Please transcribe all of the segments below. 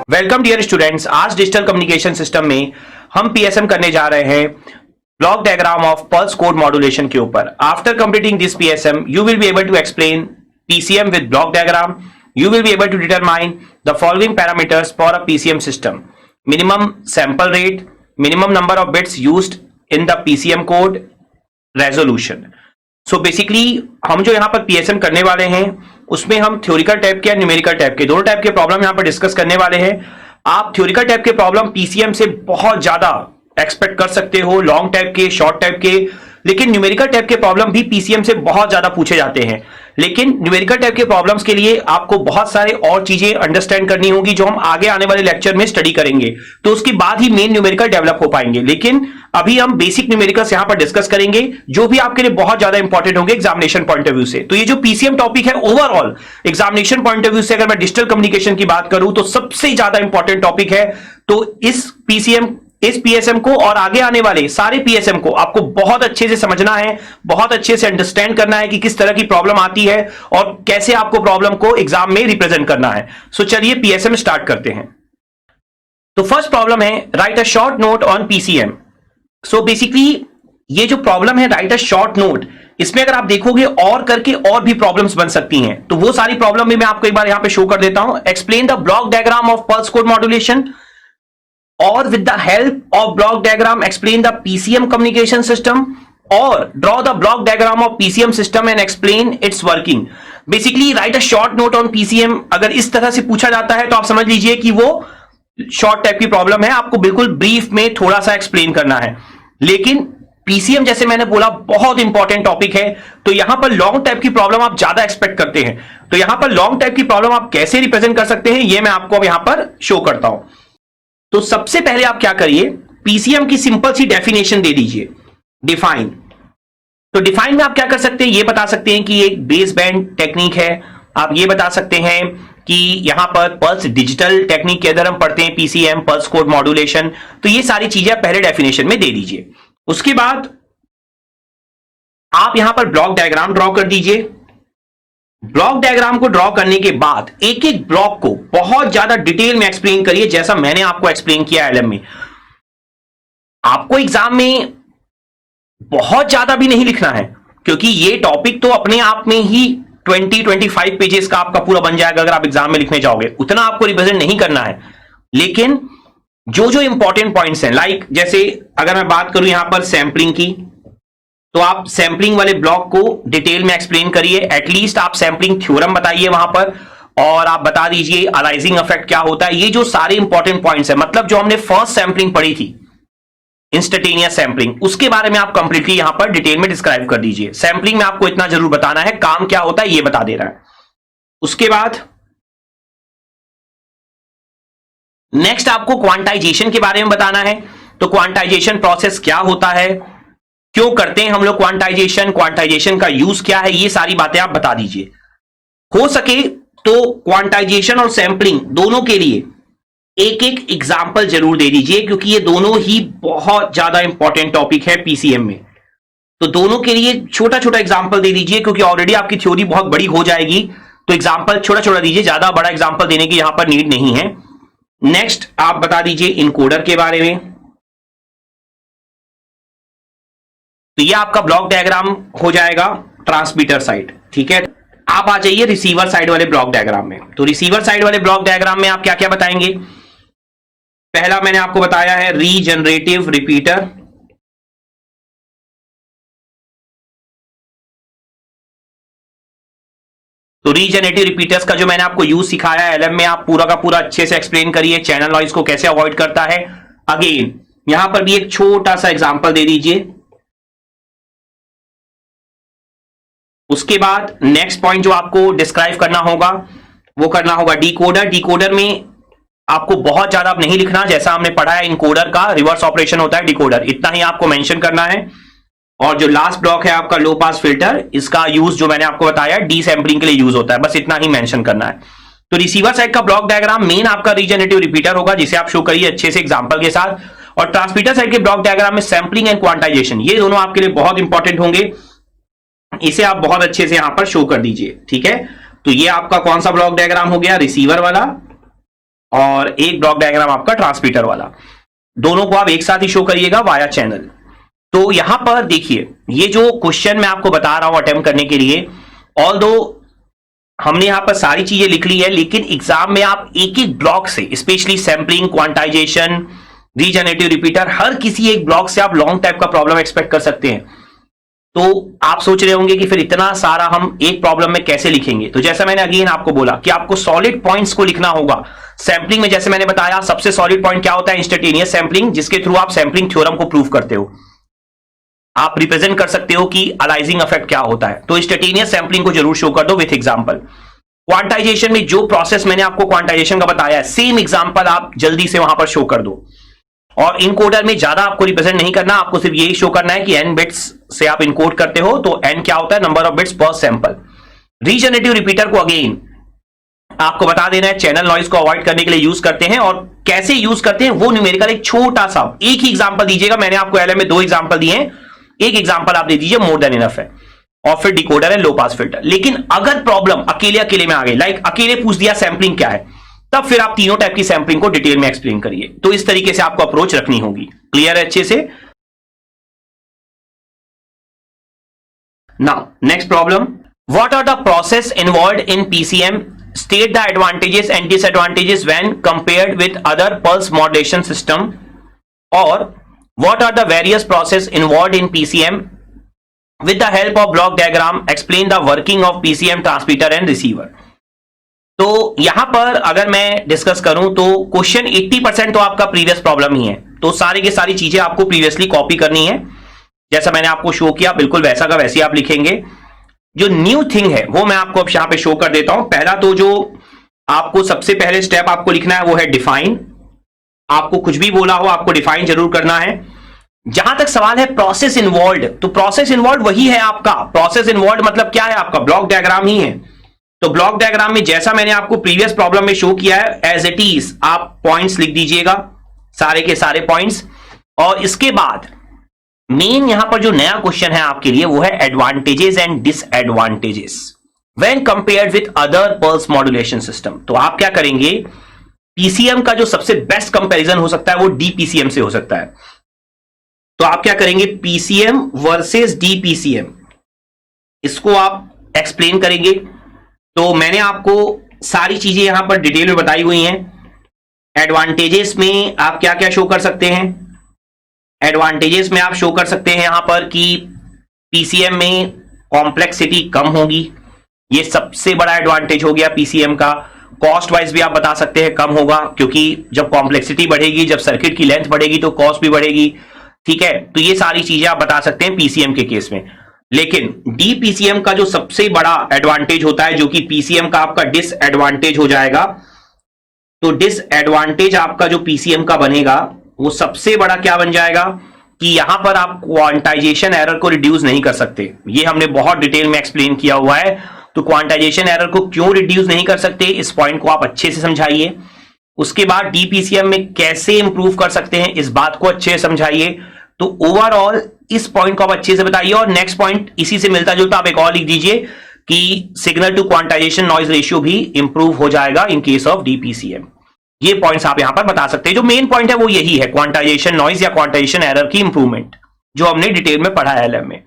Welcome dear students. आज digital communication system में हम पीएसएम करने जा रहे हैं block diagram of pulse code modulation के ऊपर। After completing this PSM you will be able to explain PCM with block diagram. You will be able to determine the following parameters for a PCM system: minimum sample rate, minimum number of bits used in the PCM code, resolution. So basically हम जो यहाँ पर PSM करने वाले हैं उसमें हम theoretical type के या न्यूमेरिकल टाइप के दोनों टाइप के प्रॉब्लम यहाँ पर डिस्कस करने वाले हैं। आप थ्योरिकल टाइप के प्रॉब्लम PCM से बहुत ज्यादा एक्सपेक्ट कर सकते हो, लॉन्ग टाइप के, शॉर्ट टाइप के, लेकिन न्यूमेरिकल टाइप के प्रॉब्लम भी पीसीएम से बहुत ज्यादा पूछे जाते हैं। लेकिन न्यूमेरिकल टाइप के प्रॉब्लम्स के लिए आपको बहुत सारे और चीजें अंडरस्टैंड करनी होगी जो हम आगे आने वाले लेक्चर में स्टडी करेंगे, तो उसके बाद ही मेन न्यूमेरिकल डेवलप हो पाएंगे। लेकिन अभी हम बेसिक न्यूमेरिकल्स यहां पर डिस्कस करेंगे जो भी आपके लिए बहुत ज्यादा इंपॉर्टेंट होंगे एग्जामिनेशन पॉइंट ऑफ व्यू से। तो ये जो पीसीएम टॉपिक है overall examination point of view से अगर मैं डिजिटल कम्युनिकेशन की बात करूं तो सबसे ज्यादा इंपॉर्टेंट टॉपिक है। तो इस पीएसएम को और आगे आने वाले सारे पीएसएम को आपको बहुत अच्छे से समझना है, बहुत अच्छे से अंडरस्टैंड करना है कि किस तरह की प्रॉब्लम आती है और कैसे आपको प्रॉब्लम को एग्जाम में रिप्रेजेंट करना है। सो चलिए पीएसएम स्टार्ट करते हैं। तो फर्स्ट प्रॉब्लम है right a short note on PCM. So basically ये जो प्रॉब्लम है राइट अ शॉर्ट नोट, इसमें अगर आप देखोगे और करके और भी प्रॉब्लम्स बन सकती हैं। तो वो सारी प्रॉब्लम भी मैं आपको एक बार यहां पे शो कर देता हूं। Explain the block diagram of pulse code modulation or with the help of block diagram explain the PCM communication system or draw the block diagram of PCM system and explain its working. Basically write a short note on PCM अगर इस तरह से पूछा जाता है तो आप समझ लीजिए कि वो शॉर्ट टाइप की प्रॉब्लम है, आपको बिल्कुल ब्रीफ में थोड़ा सा एक्सप्लेन करना है। लेकिन पीसीएम जैसे मैंने बोला बहुत इंपॉर्टेंट टॉपिक है, तो यहां पर लॉन्ग टाइप की प्रॉब्लम आप ज्यादा एक्सपेक्ट करते हैं। तो यहां पर लॉन्ग टाइप की प्रॉब्लम आप कैसे रिप्रेजेंट कर सकते हैं ये मैं आपको अब यहां पर शो करता हूं। तो सबसे पहले आप क्या करिए, पीसीएम की सिंपल सी डेफिनेशन दे दीजिए, डिफाइन। तो डिफाइन में आप क्या कर सकते हैं, ये बता सकते हैं कि एक बेस बैंड टेक्निक है। आप ये बता सकते हैं कि यहां पर पल्स डिजिटल टेक्निक के अंदर हम पढ़ते हैं पीसीएम पल्स कोड मॉड्यूलेशन। तो ये सारी चीजें आप पहले डेफिनेशन में दे दीजिए। उसके बाद आप यहां पर ब्लॉक डायग्राम ड्रॉ कर दीजिए। ब्लॉक डायग्राम को ड्रॉ करने के बाद एक एक ब्लॉक को बहुत ज्यादा डिटेल में एक्सप्लेन करिए, जैसा मैंने आपको एक्सप्लेन किया एलएम में। आपको एग्जाम में बहुत ज्यादा भी नहीं लिखना है क्योंकि ये टॉपिक तो अपने आप में ही 20-25 पेजेस का आपका पूरा बन जाएगा अगर आप एग्जाम में लिखने जाओगे। उतना आपको रिप्रेजेंट नहीं करना है, लेकिन जो जो इंपॉर्टेंट पॉइंट्स हैं, लाइक जैसे अगर मैं बात करूं यहां पर सैंपलिंग की, तो आप सैंपलिंग वाले ब्लॉक को डिटेल में एक्सप्लेन करिए। एटलीस्ट आप सैंपलिंग थ्योरम बताइए वहां पर, और आप बता दीजिए अलाइजिंग इफेक्ट क्या होता है। ये जो सारे इंपॉर्टेंट पॉइंट्स है, मतलब जो हमने फर्स्ट सैंपलिंग पढ़ी थी इंस्टेंटेनियस सैंपलिंग, उसके बारे में आप कंप्लीटली यहां पर डिटेल में डिस्क्राइब कर दीजिए। सैंपलिंग में आपको इतना जरूर बताना है, काम क्या होता है ये बता दे रहा है। उसके बाद नेक्स्ट आपको क्वांटाइजेशन के बारे में बताना है। तो क्वांटाइजेशन प्रोसेस क्या होता है, क्यों करते हैं हम लोग क्वांटाइजेशन, क्वांटाइजेशन का यूज क्या है, ये सारी बातें आप बता दीजिए। हो सके तो क्वांटाइजेशन और सैंपलिंग दोनों के लिए एक एक एग्जाम्पल जरूर दे दीजिए, क्योंकि ये दोनों ही बहुत ज्यादा इंपॉर्टेंट टॉपिक है पीसीएम में। तो दोनों के लिए छोटा छोटा एग्जाम्पल दे दीजिए, क्योंकि ऑलरेडी आपकी थ्योरी बहुत बड़ी हो जाएगी। तो एग्जाम्पल छोटा छोटा दीजिए, ज्यादा बड़ा एग्जाम्पल देने की यहां पर नीड नहीं है। नेक्स्ट आप बता दीजिए इनकोडर के बारे में। तो ये आपका ब्लॉक डायग्राम हो जाएगा ट्रांसमीटर साइड, ठीक है। आप आ जाइए रिसीवर साइड वाले ब्लॉक डायग्राम में। तो रिसीवर साइड वाले ब्लॉक डायग्राम में आप क्या क्या बताएंगे। पहला मैंने आपको बताया है रीजनरेटिव रिपीटर। तो रीजनरेटिव रिपीटर्स का जो मैंने आपको यूज सिखाया है एलएम में, आप पूरा का पूरा अच्छे से एक्सप्लेन करिए, चैनल नॉइज को कैसे अवॉइड करता है। अगेन यहां पर भी एक छोटा सा एग्जांपल दे दीजिए। उसके बाद नेक्स्ट पॉइंट जो आपको डिस्क्राइब करना होगा वो करना होगा डिकोडर। डिकोडर में आपको बहुत ज्यादा नहीं लिखना, जैसा हमने पढ़ा है इनकोडर का रिवर्स ऑपरेशन होता है डिकोडर, इतना ही आपको मेंशन करना है। और जो लास्ट ब्लॉक है आपका लो पास फिल्टर, इसका यूज जो मैंने आपको बताया डी सैंपलिंग के लिए यूज होता है, बस इतना ही मेंशन करना है। तो रिसीवर साइड का ब्लॉक डायग्राम मेन आपका रीजनरेटिव रिपीटर होगा, जिसे आप शो करिए अच्छे से एग्जांपल के साथ। और ट्रांसमीटर साइड के ब्लॉक डायग्राम में सैंपलिंग एंड क्वांटाइजेशन, ये दोनों आपके लिए बहुत इंपॉर्टेंट होंगे, इसे आप बहुत अच्छे से यहां पर शो कर दीजिए, ठीक है। तो ये आपका कौन सा ब्लॉक डायग्राम हो गया, रिसीवर वाला। और एक ब्लॉक डायग्राम आपका ट्रांसमीटर वाला, दोनों को आप एक साथ ही शो करिएगा वाया चैनल। तो यहां पर देखिए, ये जो क्वेश्चन मैं आपको बता रहा हूं अटेम्प्ट करने के लिए, ऑल्दो हमने यहां पर सारी चीजें लिख ली है, लेकिन एग्जाम में आप एक एक ब्लॉक से, specially sampling, quantization, regenerative repeater, हर किसी एक ब्लॉक से आप लॉन्ग टाइप का प्रॉब्लम एक्सपेक्ट कर सकते हैं। तो आप सोच रहे होंगे कि फिर इतना सारा हम एक प्रॉब्लम में कैसे लिखेंगे। तो जैसा मैंने अगेन आपको बोला कि आपको सॉलिड पॉइंट्स को लिखना होगा। सैंपलिंग में जैसे मैंने बताया, सबसे सॉलिड पॉइंट क्या होता है? इंस्टेंटेनियस सैंपलिंग, जिसके थ्रू आप सैंपलिंग थ्योरम को प्रूव करते हो। आप रिप्रेजेंट कर सकते हो कि अलाइजिंग इफेक्ट क्या होता है। तो इंस्टेंटेनियस सैंपलिंग को जरूर शो कर दो विथ एग्जांपल। क्वांटाइजेशन में जो प्रोसेस मैंने आपको क्वांटाइजेशन का बताया है, सेम एग्जांपल आप जल्दी से वहां पर शो कर दो। और इनकोडर में ज्यादा आपको रिप्रेजेंट नहीं करना, आपको सिर्फ यही शो करना है कि n बिट्स से आप इनकोड करते हो, तो n क्या होता है? नंबर ऑफ बिट्स पर सैंपल। रीजनरेटिव रिपीटर को अगेन आपको बता देना है, चैनल नॉइज को अवॉइड करने के लिए यूज करते हैं। और कैसे यूज करते हैं वो न्यूमेरिकल एक छोटा सा एक ही एग्जांपल दीजिएगा। मैंने आपको एलएम में 2 एग्जांपल दिए हैं, एक एग्जांपल आप दे दीजिए, मोर देन इनफ है। और फिर डिकोडर है, लो पास फिल्टर। लेकिन अगर प्रॉब्लम अकेले अकेले में आ गई, लाइक अकेले पूछ दिया सैंपलिंग क्या है, तब फिर आप तीनों टाइप की सैंपलिंग को डिटेल में एक्सप्लेन करिए। तो इस तरीके से आपको अप्रोच रखनी होगी। क्लियर है अच्छे से? Now next problem, what are the process involved in PCM, state the advantages and disadvantages when compared with other pulse modulation system, और what are the various process involved in PCM with the help of block diagram, explain the working of PCM transmitter and receiver. तो यहां पर अगर मैं discuss करूं तो question 80% तो आपका प्रीवियस प्रॉब्लम ही है। तो सारी की सारी चीजें आपको प्रीवियसली कॉपी करनी है, जैसा मैंने आपको शो किया बिल्कुल वैसा का वैसे आप लिखेंगे। जो न्यू थिंग है वो मैं आपको अब यहां पे शो कर देता हूं। पहला तो जो आपको सबसे पहले स्टेप आपको लिखना है वो है डिफाइन। आपको कुछ भी बोला हो आपको डिफाइन जरूर करना है। जहां तक सवाल है प्रोसेस इन्वॉल्व, तो प्रोसेस इन्वॉल्व वही है आपका। प्रोसेस इन्वॉल्व मतलब क्या है? आपका ब्लॉक डायग्राम ही है। तो ब्लॉक डायग्राम में जैसा मैंने आपको प्रीवियस प्रॉब्लम में शो किया है, एज इट इज आप पॉइंट्स लिख दीजिएगा, सारे के सारे पॉइंट्स। और इसके बाद मेन यहां पर जो नया क्वेश्चन है आपके लिए वो है advantages and disadvantages when compared with other pulse modulation system. तो आप क्या करेंगे? पीसीएम का जो सबसे बेस्ट कंपैरिजन हो सकता है वो डीपीसीएम से हो सकता है। तो आप क्या करेंगे? पीसीएम वर्सेस डीपीसीएम, इसको आप एक्सप्लेन करेंगे। तो मैंने आपको सारी चीजें यहां पर डिटेल में बताई हुई हैं। एडवांटेजेस में आप क्या क्या शो कर सकते हैं? एडवांटेजेस में आप शो कर सकते हैं यहां पर कि पीसीएम में कॉम्प्लेक्सिटी कम होगी, ये सबसे बड़ा एडवांटेज हो गया पीसीएम का। कॉस्ट वाइज भी आप बता सकते हैं कम होगा, क्योंकि जब कॉम्प्लेक्सिटी बढ़ेगी, जब सर्किट की लेंथ बढ़ेगी तो कॉस्ट भी बढ़ेगी। ठीक है, तो ये सारी चीजें आप बता सकते हैं पीसीएम के केस में। लेकिन डीपीसीएम का जो सबसे बड़ा एडवांटेज होता है, जो कि पीसीएम का आपका डिसएडवांटेज हो जाएगा, तो डिसएडवांटेज आपका जो पीसीएम का बनेगा वो सबसे बड़ा क्या बन जाएगा कि यहां पर आप क्वांटाइजेशन एरर को रिड्यूस नहीं कर सकते। ये हमने बहुत डिटेल में एक्सप्लेन किया हुआ है। तो क्वांटाइजेशन एरर को क्यों रिड्यूस नहीं कर सकते, इस पॉइंट को आप अच्छे से समझाइए। उसके बाद डीपीसीएम में कैसे इंप्रूव कर सकते हैं, इस बात को अच्छे से समझाइए। तो ओवरऑल इस पॉइंट को आप अच्छे से बताइए। और नेक्स्ट पॉइंट इसी से मिलता जुलता आप एक और लिख दीजिए कि signal to quantization noise ratio भी इंप्रूव हो जाएगा इन केस ऑफ डीपीसीएम। ये पॉइंट्स आप यहां पर बता सकते हैं। जो मेन पॉइंट है वो यही है, क्वांटाइजेशन नॉइज या क्वांटाइजेशन एरर की इंप्रूवमेंट, जो हमने डिटेल में पढ़ा है एलएम में।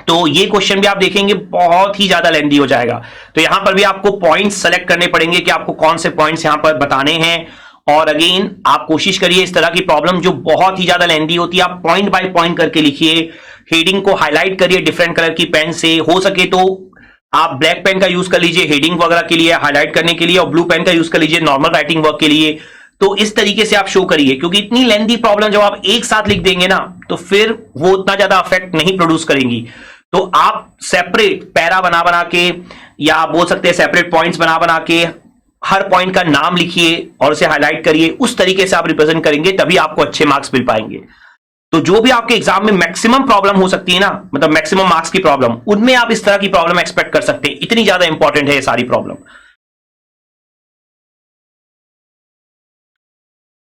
तो ये क्वेश्चन भी आप देखेंगे बहुत ही ज्यादा लेंथी हो जाएगा। तो यहां पर भी आपको पॉइंट्स सेलेक्ट करने पड़ेंगे कि आपको कौन से पॉइंट्स यहां पर बताने हैं। और अगेन आप कोशिश करिए इस तरह की प्रॉब्लम जो बहुत ही ज्यादा लेंथी होती है, आप पॉइंट बाय पॉइंट करके लिखिए। हेडिंग को हाईलाइट करिए डिफरेंट कलर की पेन से, हो सके तो आप ब्लैक पेन का यूज कर लीजिए हेडिंग वगैरह के लिए, हाईलाइट करने के लिए, और ब्लू पेन का यूज कर लीजिए नॉर्मल राइटिंग वर्क के लिए। तो इस तरीके से आप शो करिए, क्योंकि इतनी लेंथी प्रॉब्लम जब आप एक साथ लिख देंगे ना तो फिर वो उतना ज्यादा अफेक्ट नहीं प्रोड्यूस करेंगी। तो आप सेपरेट पैरा बना बना के, या आप बोल सकते हैं सेपरेट पॉइंट्स बना बना के, हर पॉइंट का नाम लिखिए और उसे हाईलाइट करिए। उस तरीके से आप रिप्रेजेंट करेंगे, तभी आपको अच्छे मार्क्स मिल पाएंगे। तो जो भी आपके एग्जाम में मैक्सिमम प्रॉब्लम हो सकती है ना, मतलब मैक्सिमम मार्क्स की प्रॉब्लम, उनमें आप इस तरह की प्रॉब्लम एक्सपेक्ट कर सकते हैं। इतनी ज्यादा इंपॉर्टेंट है ये सारी problem.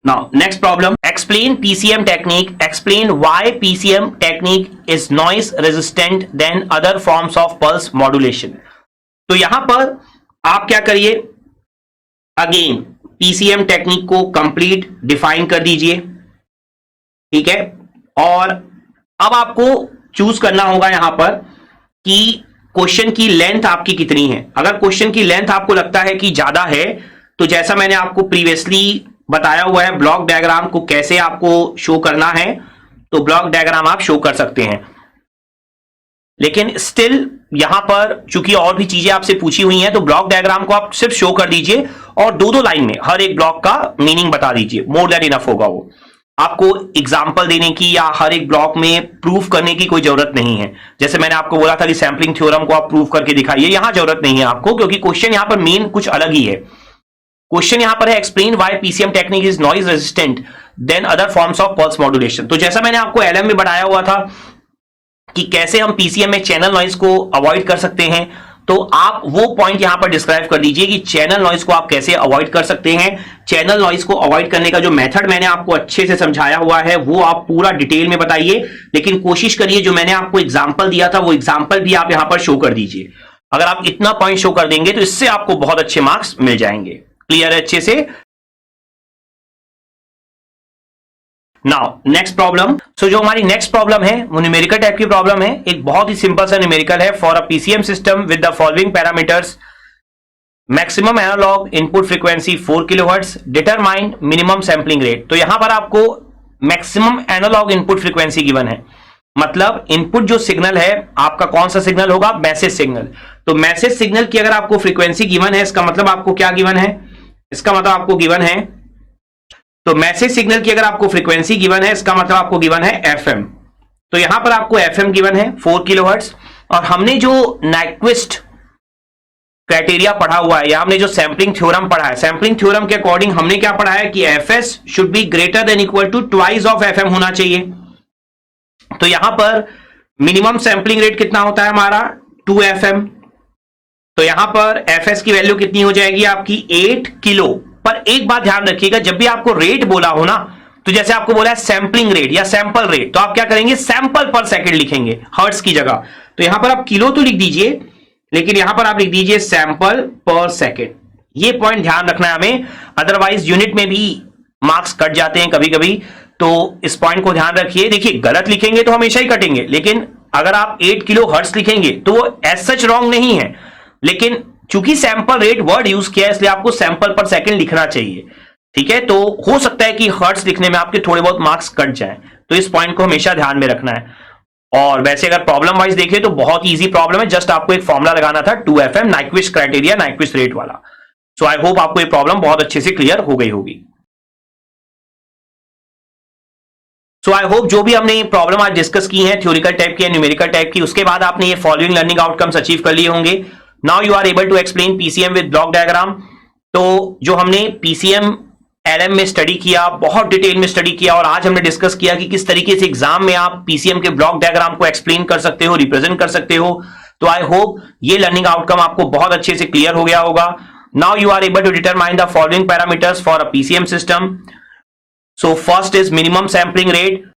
Now next problem, explain PCM technique, explain why PCM technique is noise resistant than other forms of pulse modulation. तो यहां पर आप क्या करिए, अगेन पीसीएम टेक्निक को कंप्लीट डिफाइन कर दीजिए, ठीक है। और अब आपको चूज करना होगा यहां पर कि क्वेश्चन की लेंथ आपकी कितनी है। अगर क्वेश्चन की लेंथ आपको लगता है कि ज्यादा है, तो जैसा मैंने आपको प्रीवियसली बताया हुआ है ब्लॉक डायग्राम को कैसे आपको शो करना है, तो ब्लॉक डायग्राम आप शो कर सकते हैं। लेकिन स्टिल यहां पर चूंकि और भी चीजें आपसे पूछी हुई हैं, तो ब्लॉक डायग्राम को आप सिर्फ शो कर दीजिए और दो दो लाइन में हर एक ब्लॉक का मीनिंग बता दीजिए, मोर देन इनफ होगा। वो आपको एग्जाम्पल देने की या हर एक ब्लॉक में प्रूफ करने की कोई जरूरत नहीं है। जैसे मैंने आपको बोला था कि सैंपलिंग थ्योरम को आप प्रूफ करके दिखाइए, यहां जरूरत नहीं है आपको, क्योंकि क्वेश्चन यहां पर मेन कुछ अलग ही है। क्वेश्चन यहां पर है explain why PCM technique is noise resistant than other forms of pulse modulation. तो जैसा मैंने आपको एलएम में बताया हुआ था कि कैसे हम पीसीएम में चैनल नॉइज को अवॉइड कर सकते हैं, तो आप वो पॉइंट यहां पर डिस्क्राइब कर दीजिए कि चैनल नॉइज को आप कैसे अवॉइड कर सकते हैं। चैनल नॉइज को अवॉइड करने का जो मेथड मैंने आपको अच्छे से समझाया हुआ है वो आप पूरा डिटेल में बताइए, लेकिन कोशिश करिए जो मैंने आपको एग्जांपल दिया था वो एग्जांपल भी आप यहां पर शो कर दीजिए। अगर आप इतना पॉइंट शो कर देंगे तो इससे आपको बहुत अच्छे मार्क्स मिल जाएंगे। क्लियर है अच्छे से? Now next problem. सो जो हमारी नेक्स्ट प्रॉब्लम है वो न्यूमेरिकल टाइप की प्रॉब्लम है। एक बहुत ही सिंपल सा न्यूमेरिकल है। For a PCM system with the following parameters, maximum analog input frequency 4 kilohertz, determine minimum sampling rate. तो यहां पर आपको maximum analog input frequency given है, मतलब इनपुट जो सिग्नल है आपका कौन सा सिग्नल होगा, मैसेज सिग्नल। तो मैसेज सिग्नल की अगर आपको फ्रीक्वेंसी गिवन है, इसका मतलब आपको क्या गिवन है, इसका मतलब आपको गिवन है, तो मैसेज सिग्नल की अगर आपको फ्रीक्वेंसी गिवन है इसका मतलब आपको गिवन है एफएम। तो यहां पर आपको एफएम गिवन है 4 किलोहर्ट्ज, और हमने जो नाइक्विस्ट क्राइटेरिया पढ़ा हुआ है या हमने जो सैंपलिंग थ्योरम पढ़ा है, सैंपलिंग थ्योरम के अकॉर्डिंग हमने क्या पढ़ा है कि FS should be greater than equal to twice of FM होना चाहिए। तो यहां पर मिनिमम सैंपलिंग रेट कितना होता है हमारा 2 एफएम। तो यहां पर एफएस की वैल्यू कितनी हो जाएगी आपकी 8 किलो। पर एक बात ध्यान रखिएगा, जब भी आपको रेट बोला हो ना, तो जैसे आपको बोला है सैंपलिंग रेट या सैंपल रेट, तो आप क्या करेंगे, सैंपल पर सेकंड लिखेंगे हर्ट्ज की जगह। तो यहां पर आप किलो तो लिख दीजिए, लेकिन यहां पर आप लिख दीजिए सैंपल पर सेकंड। ये पॉइंट ध्यान रखना है हमें, अदरवाइज यूनिट में भी मार्क्स कट जाते हैं कभी कभी, तो इस पॉइंट को ध्यान रखिए। देखिए गलत लिखेंगे तो हमेशा ही कटेंगे, लेकिन अगर आप 8 किलो हर्ट्ज लिखेंगे तो वो एज सच रॉन्ग नहीं है, लेकिन चूंकि सैंपल रेट वर्ड यूज किया है इसलिए आपको सैंपल पर सेकंड लिखना चाहिए, ठीक है। तो हो सकता है कि हर्ट्ज लिखने में आपके थोड़े बहुत मार्क्स कट जाएं, तो इस पॉइंट को हमेशा ध्यान में रखना है। और वैसे अगर प्रॉब्लम वाइज देखें तो बहुत इजी प्रॉब्लम है, जस्ट आपको एक फॉर्मुला लगाना था 2FM Nyquist criteria, Nyquist rate वाला। सो आई होप आपको ये प्रॉब्लम बहुत अच्छे से क्लियर हो गई होगी। सो आई होप जो भी हमने प्रॉब्लम आज डिस्कस की है, थ्योरिकल टाइप की या न्यूमेरिकल टाइप की, उसके बाद आपने ये फॉलोइंग लर्निंग आउटकम्स अचीव कर लिए होंगे। Now you are able to explain PCM with block diagram. तो जो हमने पीसीएम एलएम में स्टडी किया, बहुत डिटेल में स्टडी किया, और आज हमने डिस्कस किया कि किस तरीके से एग्जाम में आप पीसीएम के ब्लॉक डायग्राम को एक्सप्लेन कर सकते हो, रिप्रेजेंट कर सकते हो। तो आई होप ये लर्निंग आउटकम आपको बहुत अच्छे से क्लियर हो गया होगा। Now you are able to determine the following parameters for a PCM system. So first is minimum sampling rate,